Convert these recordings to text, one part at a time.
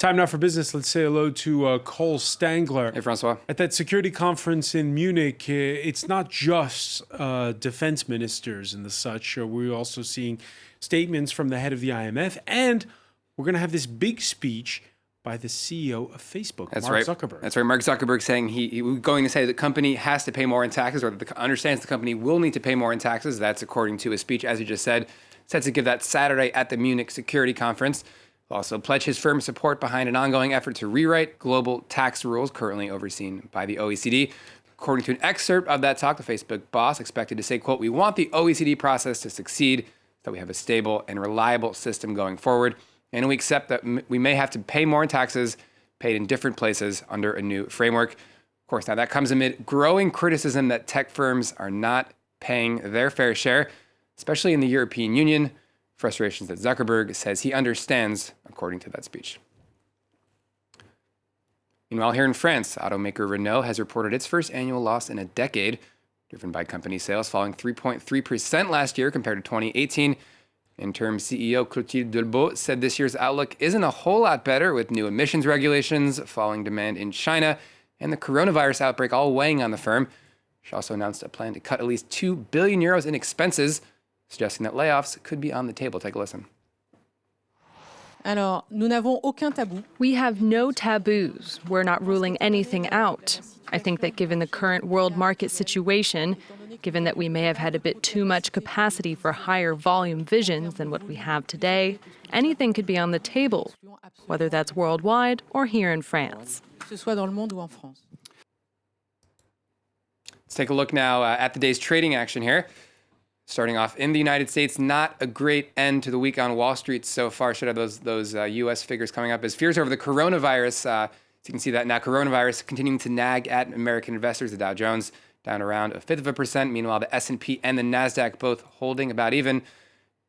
Time now for business. Let's say hello to Cole Stangler. Hey, Francois. At that security conference in Munich, it's not just defense ministers and the such. We're also seeing statements from the head of the IMF, and we're going to have this big speech by the CEO of Facebook, Mark Zuckerberg. That's right. Mark Zuckerberg saying he was going to say the company has to pay more in taxes, or understands the company will need to pay more in taxes. That's according to his speech, as you just said, set to give that Saturday at the Munich Security Conference. He'll also pledge his firm support behind an ongoing effort to rewrite global tax rules currently overseen by the OECD. According to an excerpt of that talk, the Facebook boss expected to say, quote, "We want the OECD process to succeed, so that we have a stable and reliable system going forward. And we accept that we may have to pay more in taxes paid in different places under a new framework." Of course, now that comes amid growing criticism that tech firms are not paying their fair share, especially in the European Union, frustrations that Zuckerberg says he understands, according to that speech. Meanwhile, here in France, automaker Renault has reported its first annual loss in a decade, driven by company sales falling 3.3% last year compared to 2018. Interim CEO Clotilde Delbos said this year's outlook isn't a whole lot better, with new emissions regulations, falling demand in China, and the coronavirus outbreak all weighing on the firm. She also announced a plan to cut at least €2 billion in expenses, suggesting that layoffs could be on the table. Take a listen. Alors, nous n'avons aucun tabou. We have no taboos. We're not ruling anything out. I think that given the current world market situation, given that we may have had a bit too much capacity for higher volume visions than what we have today, anything could be on the table, whether that's worldwide or here in France. Que ce soit dans le monde ou en France. Let's take a look now at the day's trading action here. Starting off in the United States, not a great end to the week on Wall Street so far. Should have those U.S. figures coming up as fears over the coronavirus. So you can see that now coronavirus continuing to nag at American investors. The Dow Jones down around 1/5%. Meanwhile, the S&P and the Nasdaq both holding about even.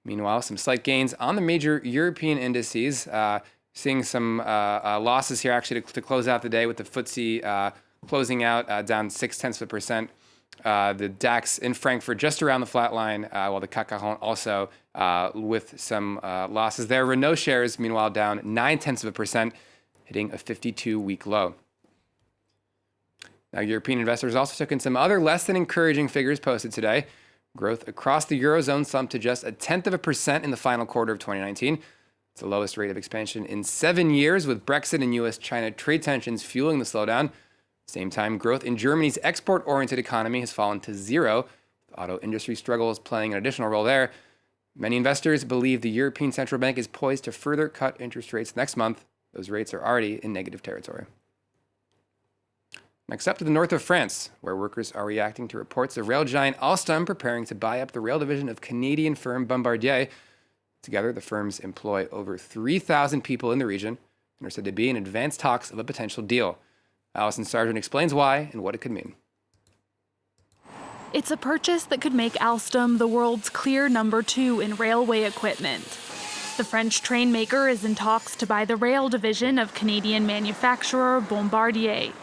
Meanwhile, some slight gains on the major European indices. Seeing some losses here actually to close out the day, with the FTSE closing out down 0.6%. The DAX in Frankfurt just around the flat line, while the CAC 40 also with some losses there. Renault shares, meanwhile, down 0.9%, hitting a 52-week low. Now, European investors also took in some other less than encouraging figures posted today. Growth across the Eurozone slumped to just 0.1% in the final quarter of 2019. It's the lowest rate of expansion in 7 years, with Brexit and U.S.-China trade tensions fueling the slowdown. Same time, growth in Germany's export-oriented economy has fallen to zero. The auto industry struggle is playing an additional role there. Many investors believe the European Central Bank is poised to further cut interest rates next month. Those rates are already in negative territory. Next up to the north of France, where workers are reacting to reports of rail giant Alstom preparing to buy up the rail division of Canadian firm Bombardier. Together, the firms employ over 3,000 people in the region and are said to be in advanced talks of a potential deal. Alison Sargent explains why and what it could mean. It's a purchase that could make Alstom the world's clear number 2 in railway equipment. The French train maker is in talks to buy the rail division of Canadian manufacturer Bombardier.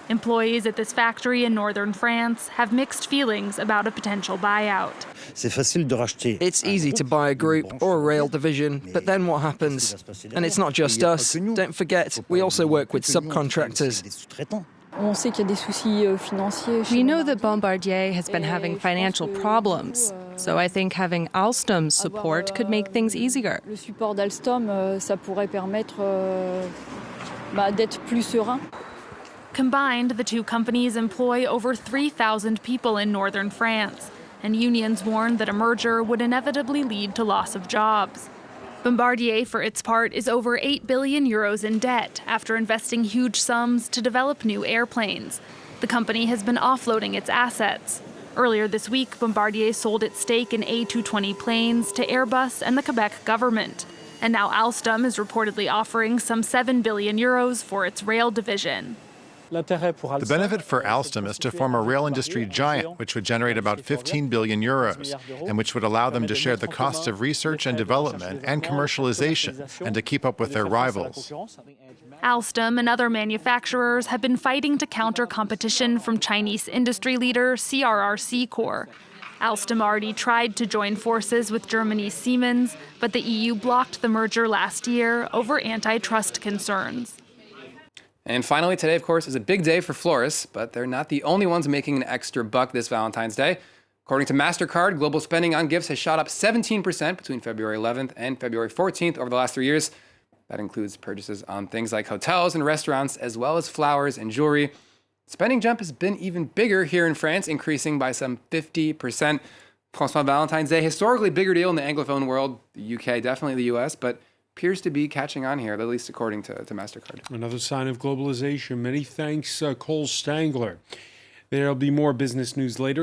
Employees at this factory in northern France have mixed feelings about a potential buyout. It's easy to buy a group or a rail division, but then what happens? And it's not just us. Don't forget, we also work with subcontractors. We know that Bombardier has been having financial problems, so I think having Alstom's support could make things easier. Combined, the two companies employ over 3,000 people in northern France, and unions warn that a merger would inevitably lead to loss of jobs. Bombardier, for its part, is over €8 billion in debt after investing huge sums to develop new airplanes. The company has been offloading its assets. Earlier this week, Bombardier sold its stake in A220 planes to Airbus and the Quebec government. And now Alstom is reportedly offering some €7 billion for its rail division. The benefit for Alstom is to form a rail industry giant, which would generate about €15 billion, and which would allow them to share the costs of research and development and commercialization, and to keep up with their rivals. Alstom and other manufacturers have been fighting to counter competition from Chinese industry leader CRRC Corp. Alstom already tried to join forces with Germany's Siemens, but the EU blocked the merger last year over antitrust concerns. And finally, today, of course, is a big day for florists, but they're not the only ones making an extra buck this Valentine's Day. According to MasterCard, global spending on gifts has shot up 17% between February 11th and February 14th over the last 3 years. That includes purchases on things like hotels and restaurants, as well as flowers and jewelry. Spending jump has been even bigger here in France, increasing by some 50%. Francois, Valentine's Day, historically bigger deal in the Anglophone world, the UK, definitely the US, but appears to be catching on here, at least according to MasterCard. Another sign of globalization. Many thanks, Cole Stangler. There'll be more business news later.